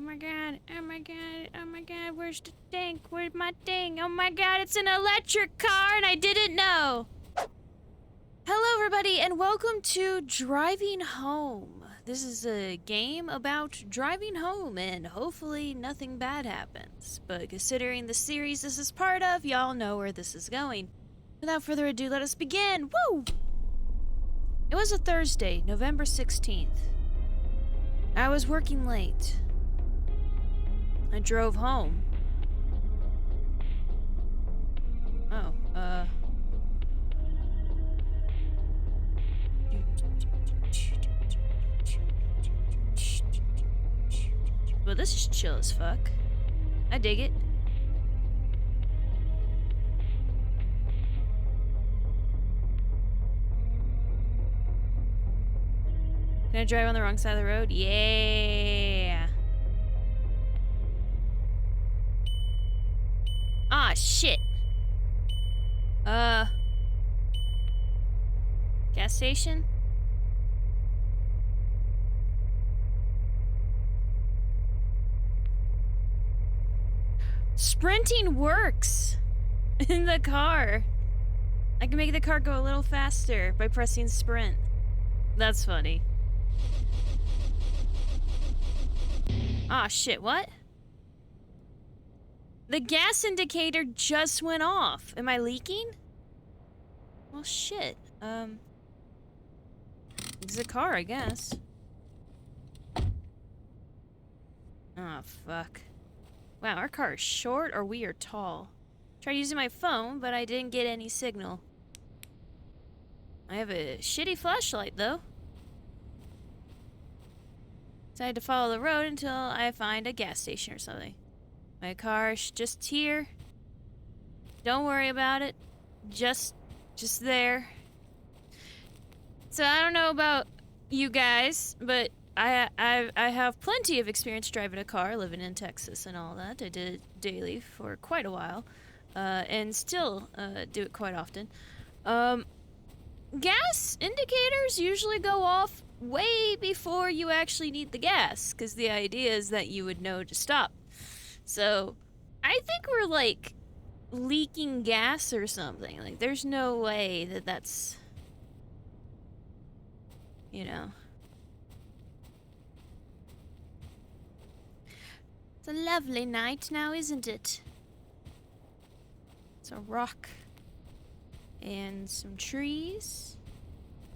my god, oh my god, oh my god, where's the thing? Where's my thing? Oh my god, it's an electric car and I didn't know! Hello everybody and welcome to Driving Home. This is a game about driving home and hopefully nothing bad happens. But considering the series this is part of, y'all know where this is going. Without further ado, let us begin! Woo! It was a Thursday, November 16th. I was working late. I drove home. Well, this is chill as fuck. I dig it. Can I drive on the wrong side of the road? Yeah. Ah, shit. Gas station? Sprinting works in the car. I can make the car go a little faster by pressing sprint. That's funny. Ah, shit, what? The gas indicator just went off. Am I leaking? Well, shit. It's a car, I guess. Oh, fuck. Wow, our car is short or we are tall. Tried using my phone, but I didn't get any signal. I have a shitty flashlight, though. Decided to follow the road until I find a gas station or something. My car is just here. Don't worry about it. Just there. So I don't know about you guys, but I have plenty of experience driving a car, living in Texas and all that. I did it daily for quite a while, and still do it quite often. Gas indicators usually go off way before you actually need the gas, because the idea is that you would know to stop. So I think we're like leaking gas or something. Like there's no way that that's, you know. It's a lovely night now, isn't it? It's a rock and some trees,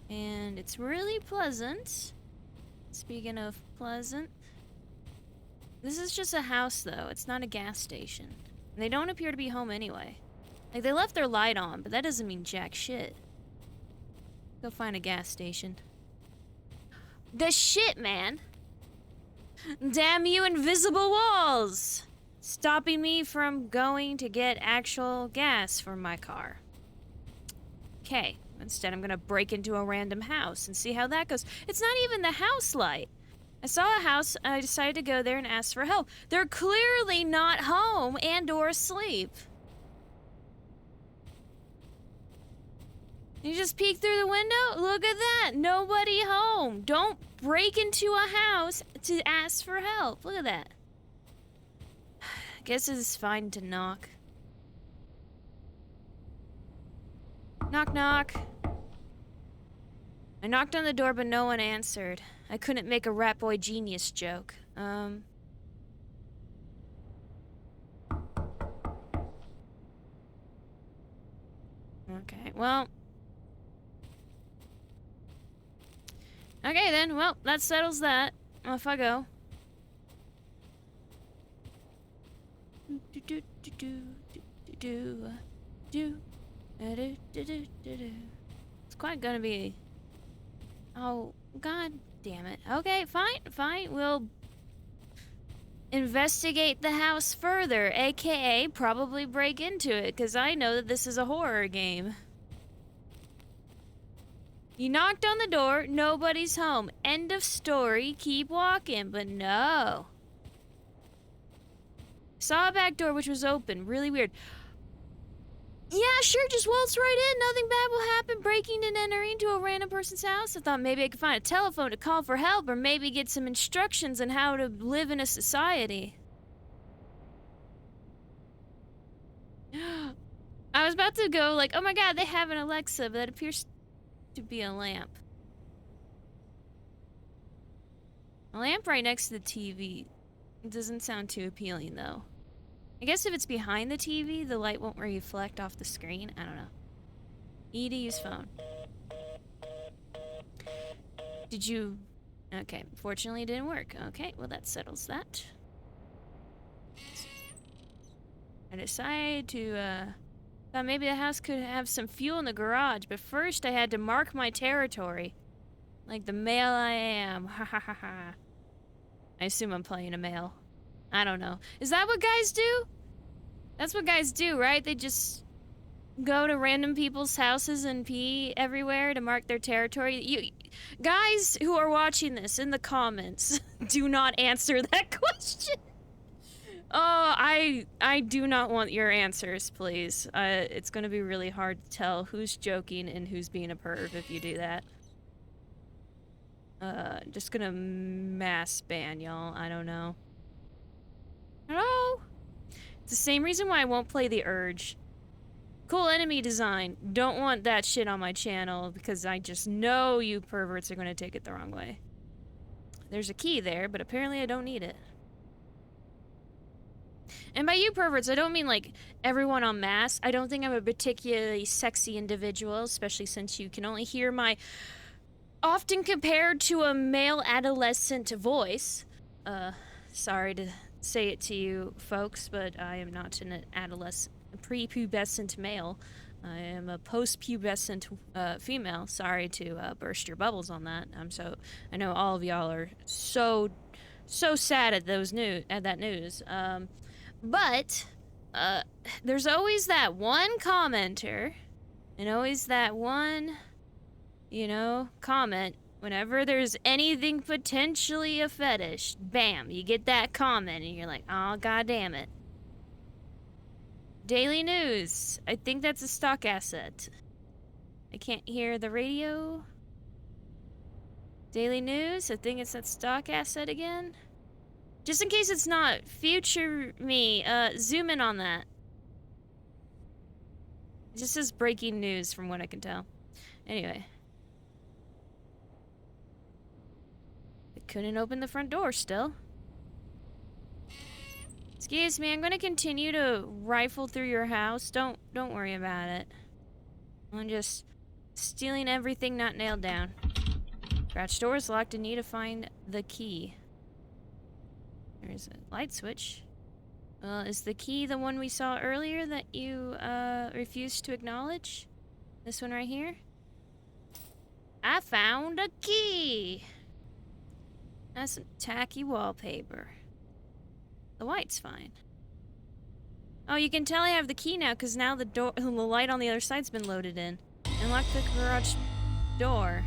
and it's really pleasant. Speaking of pleasant, this is just a house though, it's not a gas station. And they don't appear to be home anyway. Like they left their light on, but that doesn't mean jack shit. Go find a gas station. The shit, man! Damn you invisible walls! Stopping me from going to get actual gas for my car. Okay, instead I'm gonna break into a random house and see how that goes. It's not even the house light. I saw a house, and I decided to go there and ask for help. They're clearly not home and or asleep. You just peek through the window? Look at that! Nobody home! Don't break into a house to ask for help. Look at that. Guess it's fine to knock. Knock, knock. I knocked on the door, but no one answered. I couldn't make a rat boy genius joke. Okay, well. Okay then, well, that settles that. Off I go. It's quite gonna be... Oh, god damn it. Okay, fine. We'll investigate the house further, aka probably break into it, because I know that this is a horror game. You knocked on the door, nobody's home. End of story, keep walking, but no. Saw a back door which was open, really weird. Yeah, sure, just waltz right in. Nothing bad will happen. Breaking and entering into a random person's house. I thought maybe I could find a telephone to call for help, or maybe get some instructions on how to live in a society. I was about to go like, oh my god, they have an Alexa, but that appears to be a lamp. A lamp right next to the TV. It doesn't sound too appealing, though. I guess if it's behind the TV, the light won't reflect off the screen. I don't know. E to use phone. Did you... Okay, fortunately it didn't work. Okay, well that settles that. I decided to, thought maybe the house could have some fuel in the garage, but first I had to mark my territory. Like the male I am. Ha ha ha ha. I assume I'm playing a male. I don't know. Is that what guys do? That's what guys do, right? They just go to random people's houses and pee everywhere to mark their territory. You guys who are watching this in the comments, do not answer that question. Oh, I do not want your answers, please. It's gonna be really hard to tell who's joking and who's being a perv if you do that. Just gonna mass ban y'all. I don't know. Hello? It's the same reason why I won't play The Urge. Cool enemy design. Don't want that shit on my channel because I just know you perverts are gonna take it the wrong way. There's a key there, but apparently I don't need it. And by you perverts, I don't mean like everyone en masse. I don't think I'm a particularly sexy individual, especially since you can only hear my often compared to a male adolescent voice. Sorry to say it to you folks, but I am not an adolescent, prepubescent male. I am a post-pubescent female. Sorry to burst your bubbles on that. I know all of y'all are so sad at that news. But there's always that one commenter, and always that one, you know, comment. Whenever there's anything potentially a fetish, bam, you get that comment, and you're like, oh, god damn it. Daily news. I think that's a stock asset. I can't hear the radio. Daily news. I think it's that stock asset again. Just in case it's not, future me, zoom in on that. It just says breaking news from what I can tell. Anyway. I couldn't open the front door still. Excuse me, I'm gonna continue to rifle through your house. Don't worry about it. I'm just stealing everything not nailed down. Garage door is locked and need to find the key. There's a light switch. Well, is the key the one we saw earlier that you refused to acknowledge? This one right here? I found a key! That's some tacky wallpaper. The white's fine. Oh, you can tell I have the key now because now the light on the other side's been loaded in. Unlock the garage door.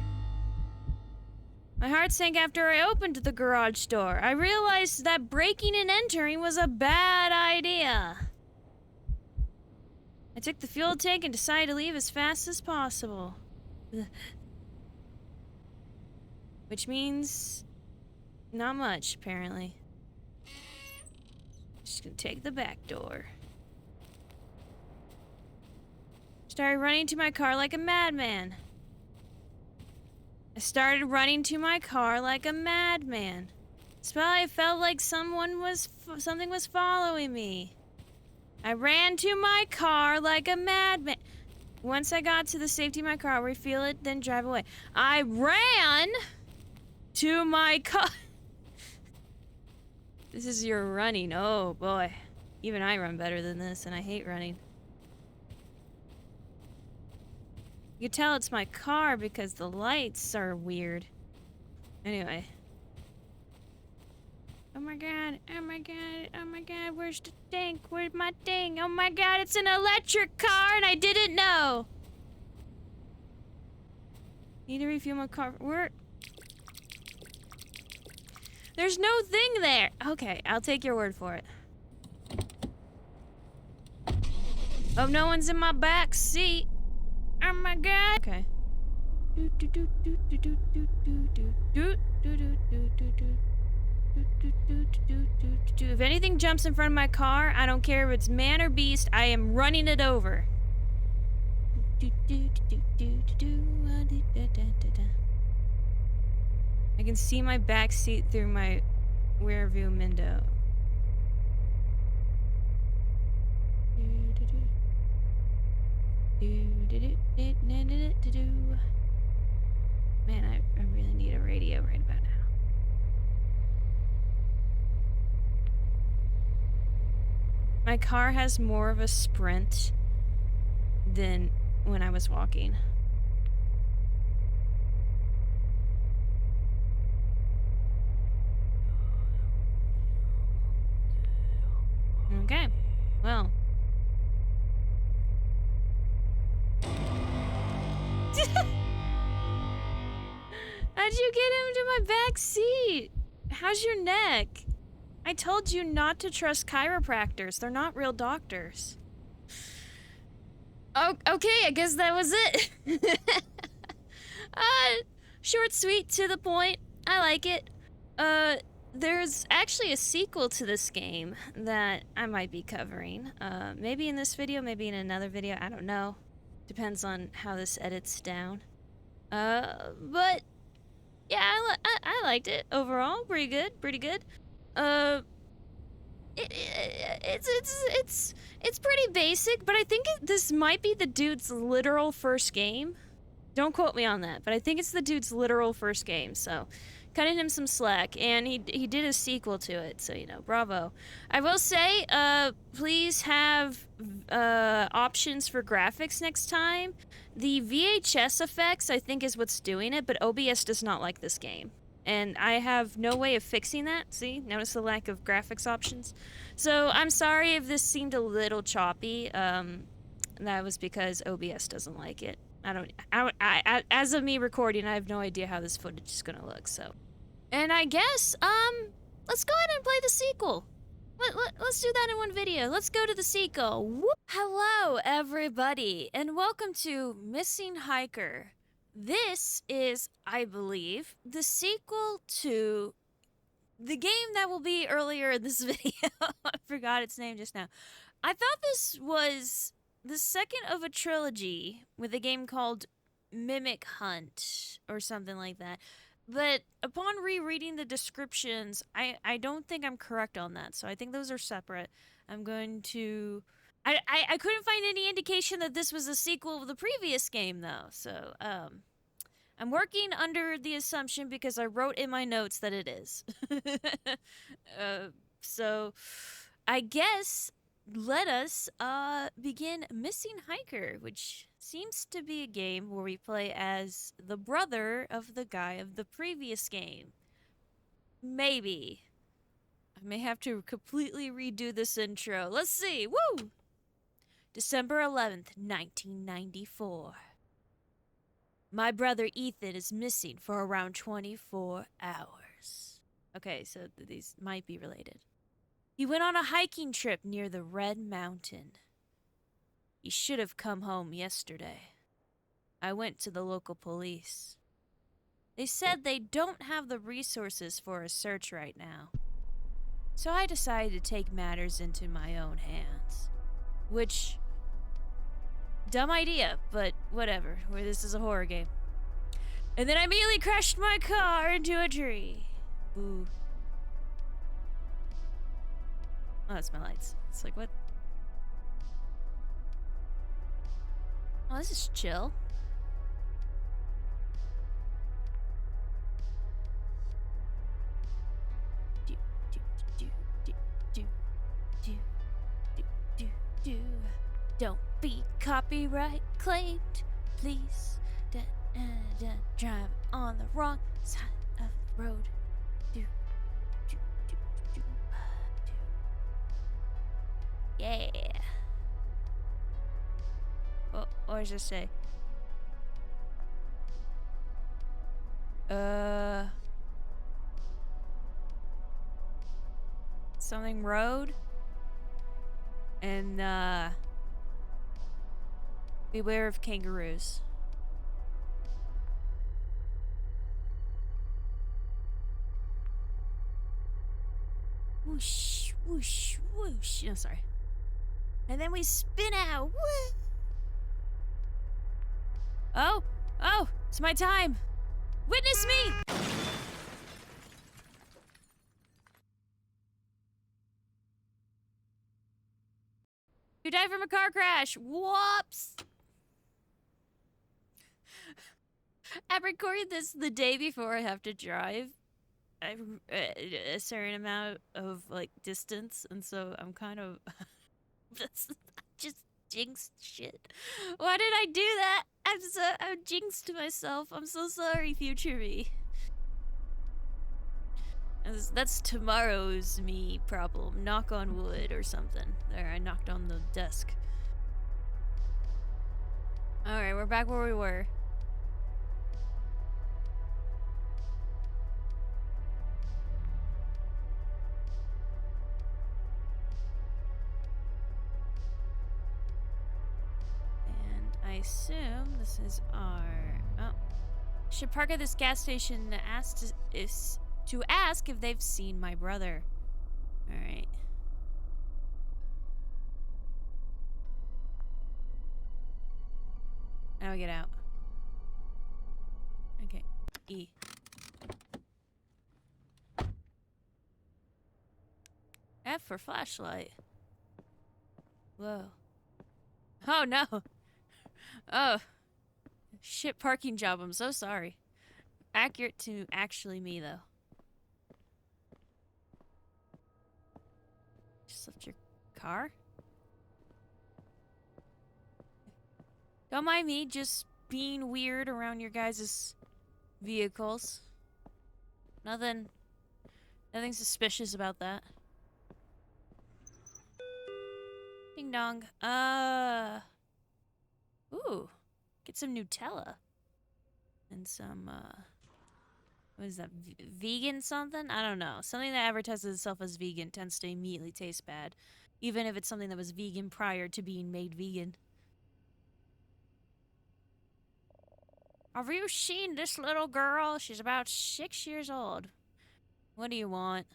My heart sank after I opened the garage door. I realized that breaking and entering was a bad idea. I took the fuel tank and decided to leave as fast as possible. Which means not much, apparently. Just gonna take the back door. Started running to my car like a madman. I started running to my car like a madman. I felt like something was following me. I ran to my car like a madman. Once I got to the safety of my car, I'll refuel it, then drive away. I ran to my car. This is your running. Oh boy. Even I run better than this, and I hate running. You can tell it's my car because the lights are weird. Anyway. Oh my god, oh my god, oh my god, where's the tank? Where's my thing? Oh my god, it's an electric car and I didn't know! Need to refuel my car. Where? There's no thing there! Okay, I'll take your word for it. Oh, no one's in my back seat. Oh my god. Okay. If anything jumps in front of my car, I don't care if it's man or beast, I am running it over. I can see my back seat through my rear view window. Man, I really need a radio right about now. My car has more of a sprint than when I was walking. Okay, well. How'd you get him to my back seat? How's your neck? I told you not to trust chiropractors. They're not real doctors. Oh, okay, I guess that was it. Short, sweet, to the point. I like it. There's actually a sequel to this game that I might be covering. Maybe in this video, maybe in another video, I don't know. Depends on how this edits down. But yeah, I liked it overall. Pretty good, pretty good. It's pretty basic, but I think this might be the dude's literal first game. Don't quote me on that, but I think it's the dude's literal first game, so cutting him some slack, and he did a sequel to it, so, you know, bravo. I will say, please have options for graphics next time. The VHS effects, I think, is what's doing it, but OBS does not like this game. And I have no way of fixing that. See? Notice the lack of graphics options. So I'm sorry if this seemed a little choppy. That was because OBS doesn't like it. As of me recording, I have no idea how this footage is gonna look, so. And I guess, let's go ahead and play the sequel. Let's do that in one video. Let's go to the sequel. Whoop. Hello, everybody, and welcome to Missing Hiker. This is, I believe, the sequel to the game that will be earlier in this video. I forgot its name just now. I thought this was the second of a trilogy with a game called Mimic Hunt or something like that. But upon rereading the descriptions, I don't think I'm correct on that. So I think those are separate. I'm going to... I couldn't find any indication that this was a sequel of the previous game, though. So, I'm working under the assumption because I wrote in my notes that it is. So, I guess let us begin Missing Hiker, which seems to be a game where we play as the brother of the guy of the previous game. Maybe. I may have to completely redo this intro. Let's see. Woo! December 11th, 1994. My brother Ethan is missing for around 24 hours. Okay, so these might be related. He went on a hiking trip near the Red Mountain. He should have come home yesterday. I went to the local police. They said they don't have the resources for a search right now. So I decided to take matters into my own hands. Which... dumb idea, but whatever. This is a horror game. And then I immediately crashed my car into a tree. Ooh. Oh, that's my lights. It's like, what? Oh, this is chill. Don't be copyright claimed, please. Drive on the wrong side of the road. Yeah. What does this say? Something road? And, Beware of kangaroos. Whoosh, whoosh, whoosh. No, sorry. And then we spin out. Woo! Oh, oh, it's my time. Witness me! You died from a car crash. Whoops! I'm recording this the day before I have to drive. A certain amount of like distance, and so I'm kind of that's just jinxed shit. Why did I do that? I'm jinxed myself. I'm so sorry, future me. That's tomorrow's me problem. Knock on wood or something. There, I knocked on the desk. Alright, we're back where we were. And I assume this is our... Oh. Should park at this gas station to ask if they've seen my brother. Alright. Now we get out. Okay. E. F for flashlight. Whoa. Oh no! Oh. Shit parking job, I'm so sorry. Accurate to actually me though. Just left your car? Don't mind me just being weird around your guys' vehicles. Nothing suspicious about that. Ding dong. Ooh. Get some Nutella. And some, what is that? Vegan something? I don't know. Something that advertises itself as vegan tends to immediately taste bad. Even if it's something that was vegan prior to being made vegan. Have you seen this little girl? She's about 6 years old. What do you want?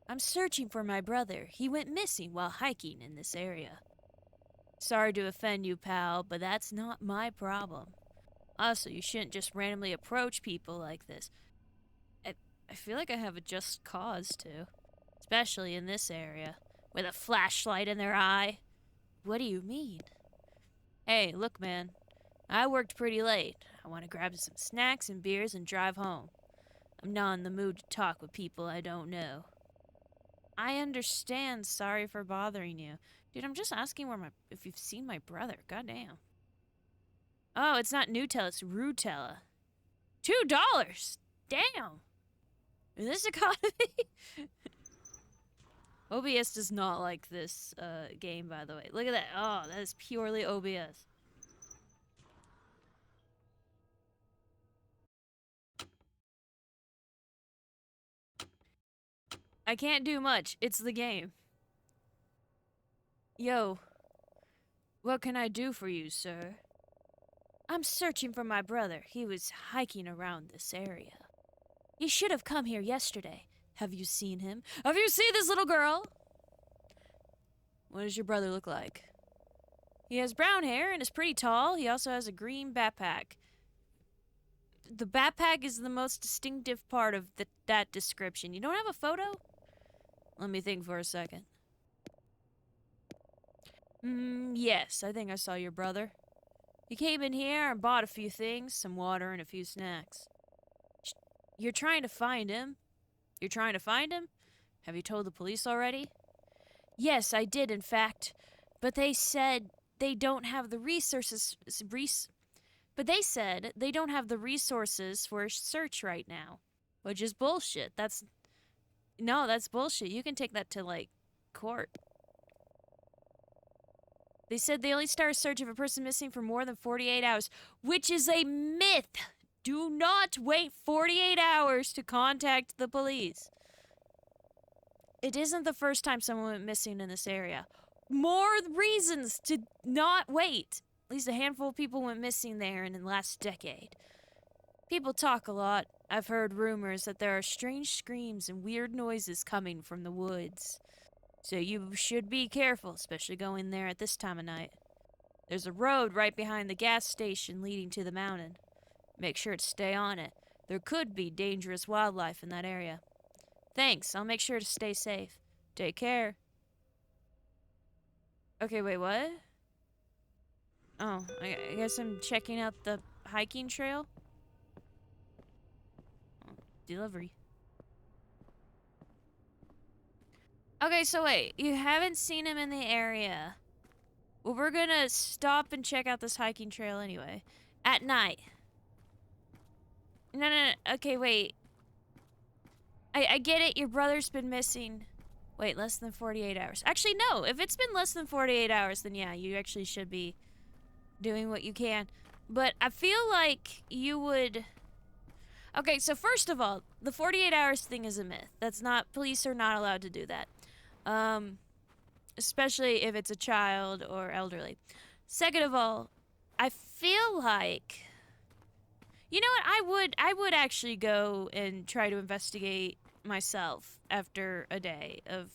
I'm searching for my brother. He went missing while hiking in this area. Sorry to offend you, pal, but that's not my problem. Also, you shouldn't just randomly approach people like this. I feel like I have a just cause to. Especially in this area. With a flashlight in their eye. What do you mean? Hey, look, man. I worked pretty late. I want to grab some snacks and beers and drive home. I'm not in the mood to talk with people I don't know. I understand. Sorry for bothering you. Dude, I'm just asking if you've seen my brother. Goddamn. Oh, it's not Nutella, it's Rutella. $2! Damn! In this economy? OBS does not like this game, by the way. Look at that. Oh, that is purely OBS. I can't do much. It's the game. Yo. What can I do for you, sir? I'm searching for my brother. He was hiking around this area. He should have come here yesterday. Have you seen him? Have you seen this little girl? What does your brother look like? He has brown hair and is pretty tall. He also has a green backpack. The backpack is the most distinctive part of that description. You don't have a photo? Let me think for a second. Yes, I think I saw your brother. He came in here and bought a few things, some water and a few snacks. You're trying to find him? You're trying to find him? Have you told the police already? Yes, I did, in fact. But they said they don't have the resources... But they said they don't have the resources for a search right now. Which is bullshit. That's bullshit. You can take that to, like, court. They said they only start a search if a person missing for more than 48 hours. Which is a myth! Do not wait 48 hours to contact the police. It isn't the first time someone went missing in this area. More reasons to not wait. At least a handful of people went missing there in the last decade. People talk a lot. I've heard rumors that there are strange screams and weird noises coming from the woods. So you should be careful, especially going there at this time of night. There's a road right behind the gas station leading to the mountain. Make sure to stay on it. There could be dangerous wildlife in that area. Thanks, I'll make sure to stay safe. Take care. Okay, wait, what? Oh, I guess I'm checking out the hiking trail. Oh, delivery. Okay, so wait, you haven't seen him in the area. Well, we're gonna stop and check out this hiking trail anyway. At night. No, okay, wait. I get it, your brother's been missing. Wait, less than 48 hours. Actually, no, if it's been less than 48 hours, then yeah, you actually should be doing what you can. But I feel like you would... Okay, so first of all, the 48 hours thing is a myth. That's not... Police are not allowed to do that. Especially if it's a child or elderly. Second of all, I feel like... You know what? I would actually go and try to investigate myself after a day of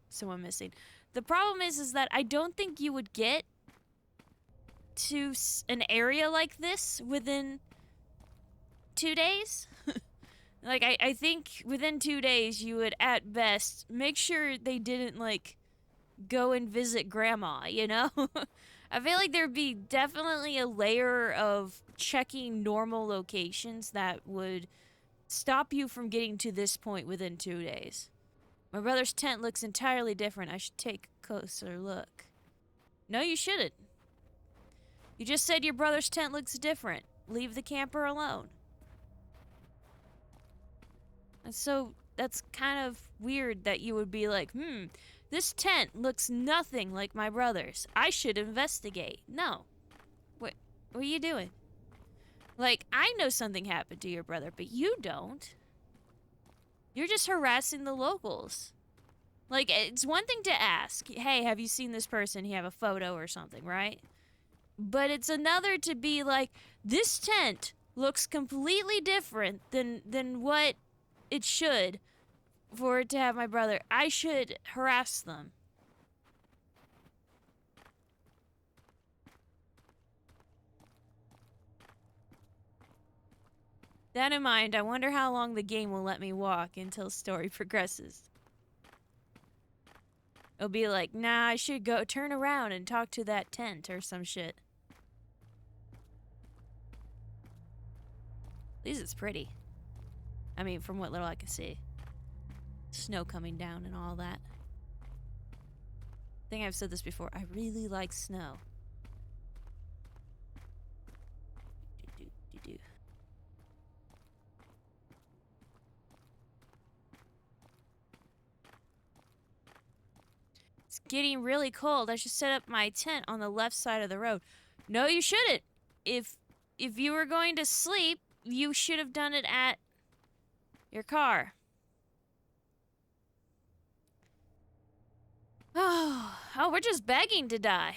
someone missing. The problem is that I don't think you would get to an area like this within 2 days. Like, I think within 2 days you would, at best, make sure they didn't, like, go and visit grandma, you know? I feel like there'd be definitely a layer of checking normal locations that would stop you from getting to this point within 2 days. My brother's tent looks entirely different. I should take a closer look. No, you shouldn't. You just said your brother's tent looks different. Leave the camper alone. And so that's kind of weird that you would be like, this tent looks nothing like my brother's. I should investigate. No. What are you doing? Like, I know something happened to your brother, but you don't. You're just harassing the locals. Like, it's one thing to ask, hey, have you seen this person? You have a photo or something, right? But it's another to be like, this tent looks completely different than what it should for it to have my brother. I should harass them. That in mind, I wonder how long the game will let me walk until story progresses. It'll be like, nah, I should go turn around and talk to that tent or some shit. At least it's pretty. I mean, from what little I can see. Snow coming down and all that. I think I've said this before. I really like snow. It's getting really cold. I should set up my tent on the left side of the road. No, you shouldn't. If you were going to sleep, you should have done it at your car. Oh, we're just begging to die.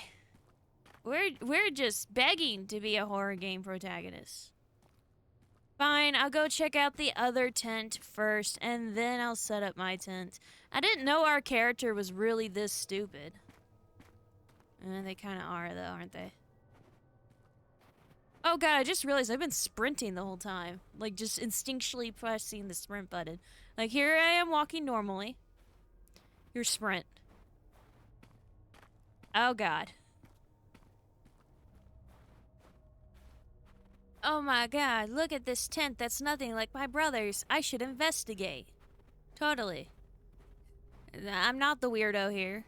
We're just begging to be a horror game protagonist. Fine, I'll go check out the other tent first, and then I'll set up my tent. I didn't know our character was really this stupid. They kind of are, though, aren't they? Oh god, I just realized I've been sprinting the whole time. Like, just instinctually pressing the sprint button. Like, here I am walking normally. Your sprint. Oh god. Oh my god, look at this tent that's nothing like my brother's. I should investigate. Totally. I'm not the weirdo here.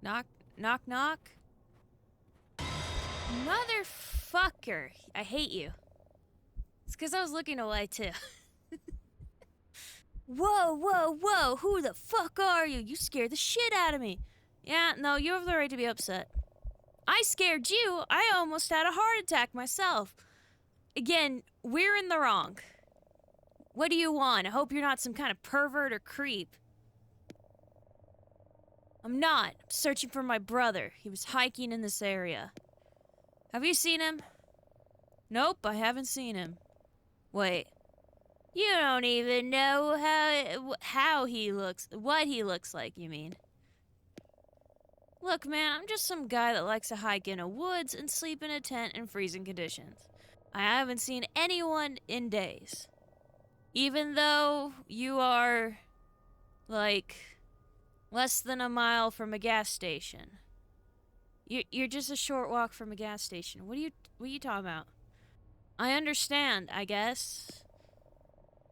Knock, knock, knock. Motherfucker. I hate you. It's because I was looking away too. Whoa, whoa, whoa. Who the fuck are you? You scared the shit out of me. Yeah, no, you have the right to be upset. I scared you. I almost had a heart attack myself. Again, we're in the wrong. What do you want? I hope you're not some kind of pervert or creep. I'm not. I'm searching for my brother. He was hiking in this area. Have you seen him? Nope, I haven't seen him. Wait. You don't even know how he looks. What he looks like, you mean? Look, man, I'm just some guy that likes to hike in a woods and sleep in a tent in freezing conditions. I haven't seen anyone in days. Even though you are, like, less than a mile from a gas station. You're just a short walk from a gas station. What are you talking about? I understand, I guess.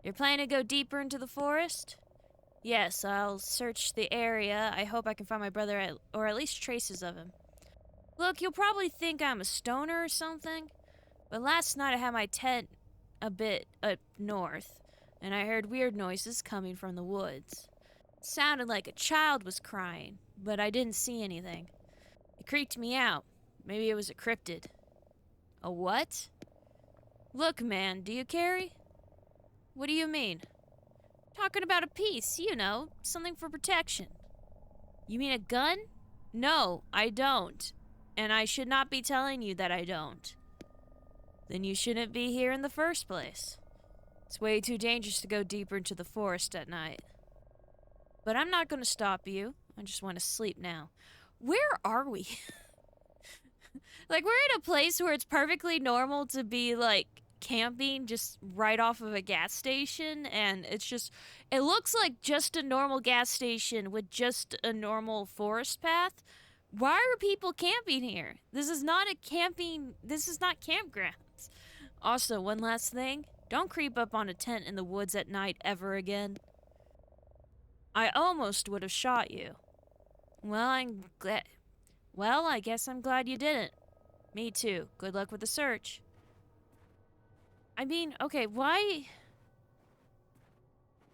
You're planning to go deeper into the forest? Yes, I'll search the area. I hope I can find my brother, or at least traces of him. Look, you'll probably think I'm a stoner or something, but last night I had my tent a bit up north, and I heard weird noises coming from the woods. It sounded like a child was crying, but I didn't see anything. It creeped me out. Maybe it was a cryptid. A what? Look, man, do you carry? What do you mean? Talking about a piece, you know, something for protection. You mean a gun? No, I don't. And I should not be telling you that I don't. Then you shouldn't be here in the first place. It's way too dangerous to go deeper into the forest at night. But I'm not gonna stop you. I just want to sleep now. Where are we? Like, we're in a place where it's perfectly normal to be, like, camping just right off of a gas station, and it's just, it looks like just a normal gas station with just a normal forest path. Why are people camping here? This is not campgrounds. Also, one last thing, don't creep up on a tent in the woods at night ever again. I almost would have shot you. Well, I guess I'm glad you didn't. Me too. Good luck with the search. I mean, okay, why...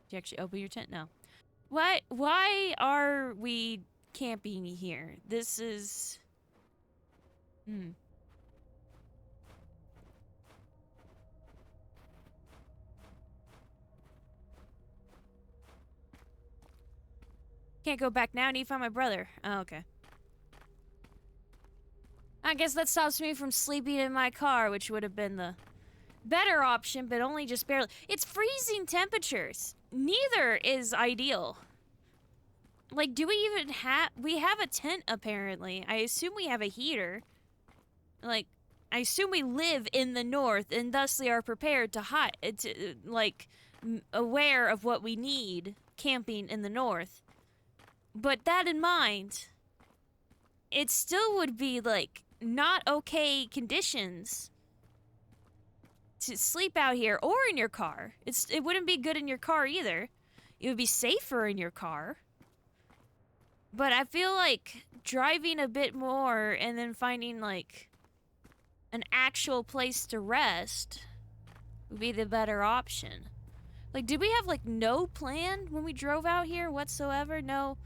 Did you actually open your tent? No. Why are we camping here? This is... Can't go back now. I need to find my brother. Oh, okay. I guess that stops me from sleeping in my car, which would have been the better option, but only just barely. It's freezing temperatures. Neither is ideal. Like, do we even have... We have a tent, apparently. I assume we have a heater. Like, I assume we live in the north and thusly are prepared to aware of what we need camping in the north. But that in mind, it still would be, like, not okay conditions to sleep out here or in your car. It wouldn't be good in your car either. It would be safer in your car. But I feel like driving a bit more and then finding, like, an actual place to rest would be the better option. Like, did we have, like, no plan when we drove out here whatsoever? No.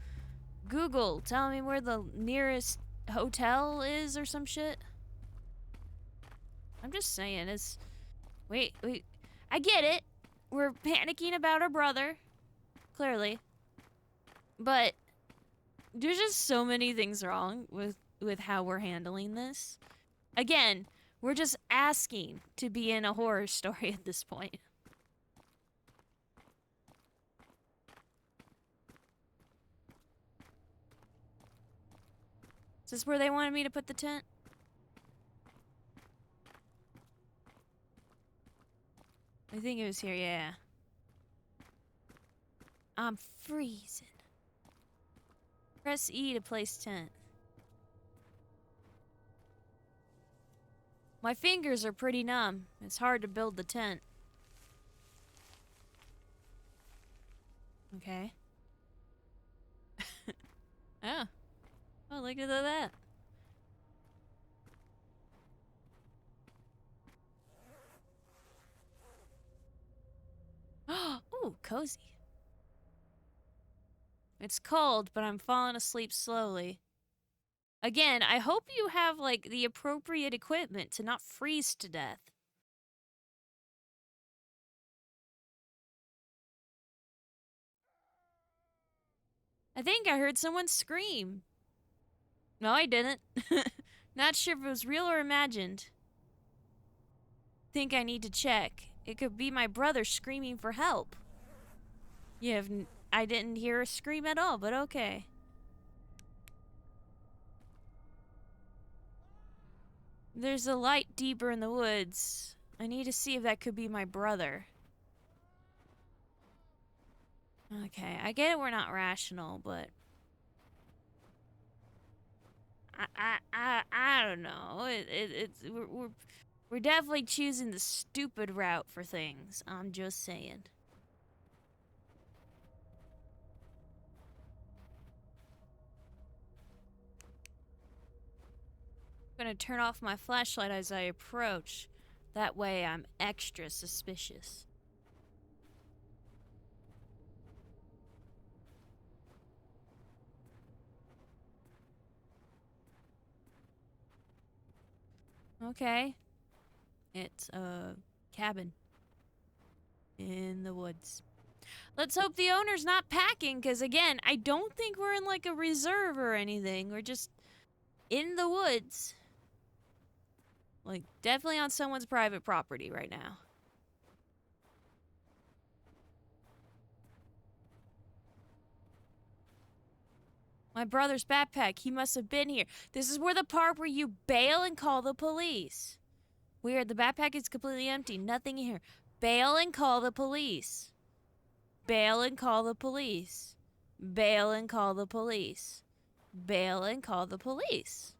Google, tell me where the nearest hotel is or some shit. I'm just saying, Wait. I get it. We're panicking about our brother. Clearly. But there's just so many things wrong with how we're handling this. Again, we're just asking to be in a horror story at this point. Is this where they wanted me to put the tent? I think it was here, yeah. I'm freezing. Press E to place tent. My fingers are pretty numb. It's hard to build the tent. Okay. Oh. Oh, look at that. Ooh, cozy. It's cold, but I'm falling asleep slowly. Again, I hope you have, like, the appropriate equipment to not freeze to death. I think I heard someone scream. No, I didn't. Not sure if it was real or imagined. Think I need to check. It could be my brother screaming for help. I didn't hear a scream at all, but okay. There's a light deeper in the woods. I need to see if that could be my brother. Okay, I get it, we're not rational, but I don't know. We're definitely choosing the stupid route for things. I'm just saying. I'm gonna turn off my flashlight as I approach. That way I'm extra suspicious. Okay. It's a cabin in the woods. Let's hope the owner's not packing, because again, I don't think we're in like a reserve or anything. We're just in the woods. Like, definitely on someone's private property right now. My brother's backpack. He must have been here. This is where the part where you bail and call the police. Weird. The backpack is completely empty. Nothing here. Bail and call the police. Bail and call the police. Bail and call the police. Bail and call the police.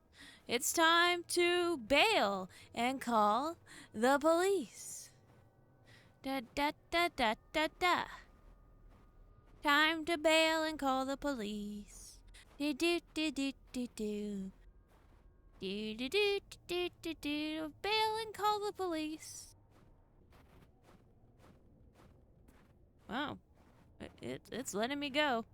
It's time to bail and call the police. Da da da da da da. Time to bail and call the police. Do do do do do do. Do do do do do do. Bail and call the police. Wow, it's letting me go.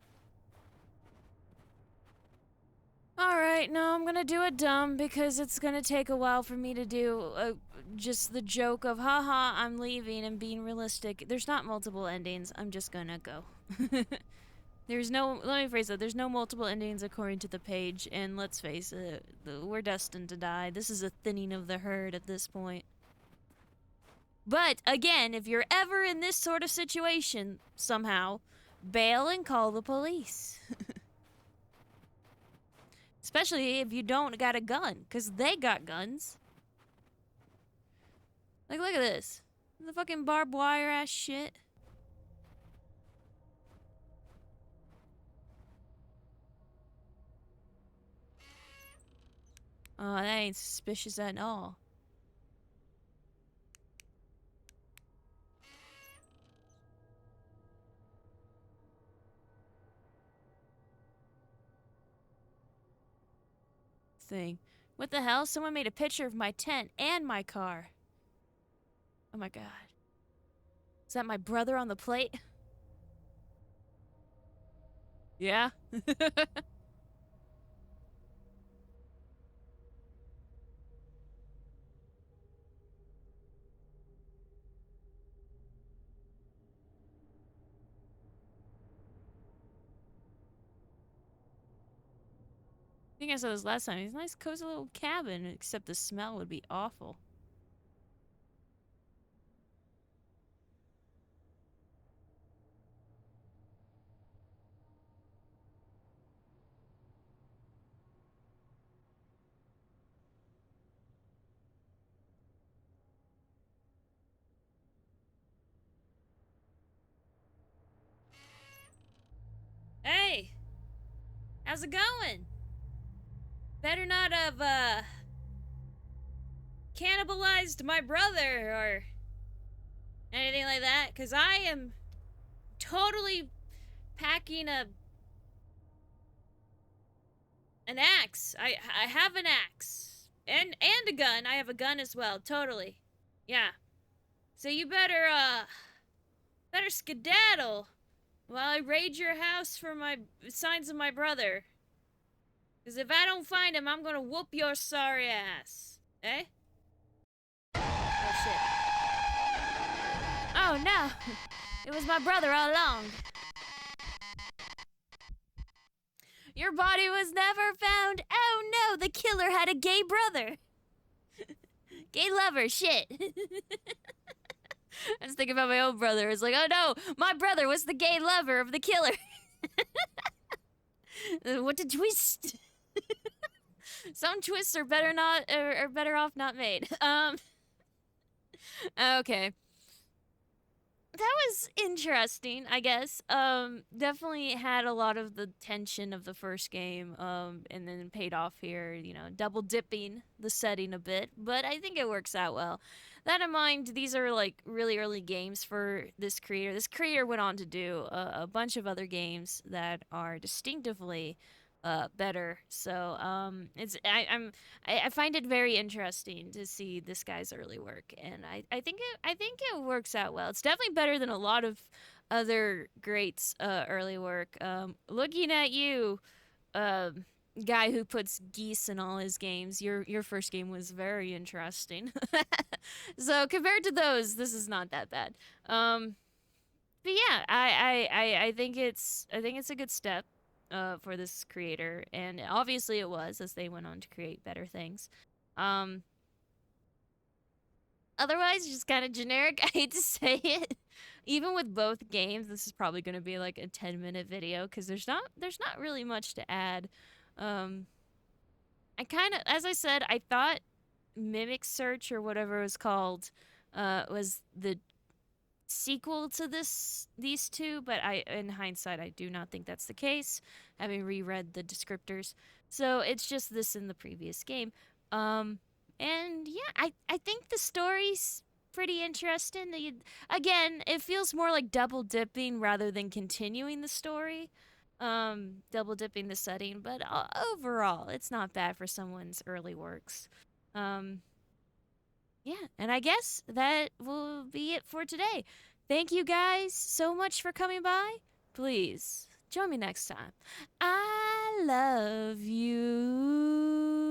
Alright, no, I'm gonna do it dumb because it's gonna take a while for me to do just the joke of, haha, I'm leaving and being realistic. There's not multiple endings, I'm just gonna go. Let me phrase that, there's no multiple endings according to the page, and let's face it, we're destined to die. This is a thinning of the herd at this point. But, again, if you're ever in this sort of situation, somehow, bail and call the police. Especially if you don't got a gun, because they got guns. Like, look at this. The fucking barbed wire ass shit. Oh, that ain't suspicious at all. Thing. What the hell? Someone made a picture of my tent and my car. Oh my god. Is that my brother on the plate? Yeah? I think I saw this last time. It's a nice cozy little cabin, except the smell would be awful. Hey! How's it going? Better not have, cannibalized my brother or anything like that, because I am totally packing an axe. I have an axe. And a gun. I have a gun as well, totally. Yeah. So you better skedaddle while I raid your house for my signs of my brother. Because if I don't find him, I'm gonna whoop your sorry ass. Eh? Oh, shit. Oh, no. It was my brother all along. Your body was never found. Oh no, the killer had a gay brother. Gay lover, shit. I was thinking about my own brother. It's like, oh no, my brother was the gay lover of the killer. What a twist. Some twists are better off not made. Okay. That was interesting, I guess. Definitely had a lot of the tension of the first game, and then paid off here, you know, double dipping the setting a bit, but I think it works out well. That in mind, these are like really early games for this creator. This creator went on to do a bunch of other games that are distinctively better. So I find it very interesting to see this guy's early work, and I think it works out well. It's definitely better than a lot of other greats early work. Looking at you, guy who puts geese in all his games, your first game was very interesting. So compared to those, this is not that bad. But yeah, I think it's a good step for this creator, and obviously it was, as they went on to create better things. Otherwise, just kind of generic. I hate to say it. Even with both games, this is probably going to be like a 10-minute video because there's not really much to add. I kind of, as I said, I thought Mimic Search or whatever it was called was the sequel to these two, but in hindsight I do not think that's the case, having reread the descriptors. So it's just this in the previous game. And yeah, I think the story's pretty interesting. Again, it feels more like double dipping rather than continuing the story. Double dipping the setting, but overall it's not bad for someone's early works. Yeah, and I guess that will be it for today. Thank you guys so much for coming by. Please join me next time. I love you.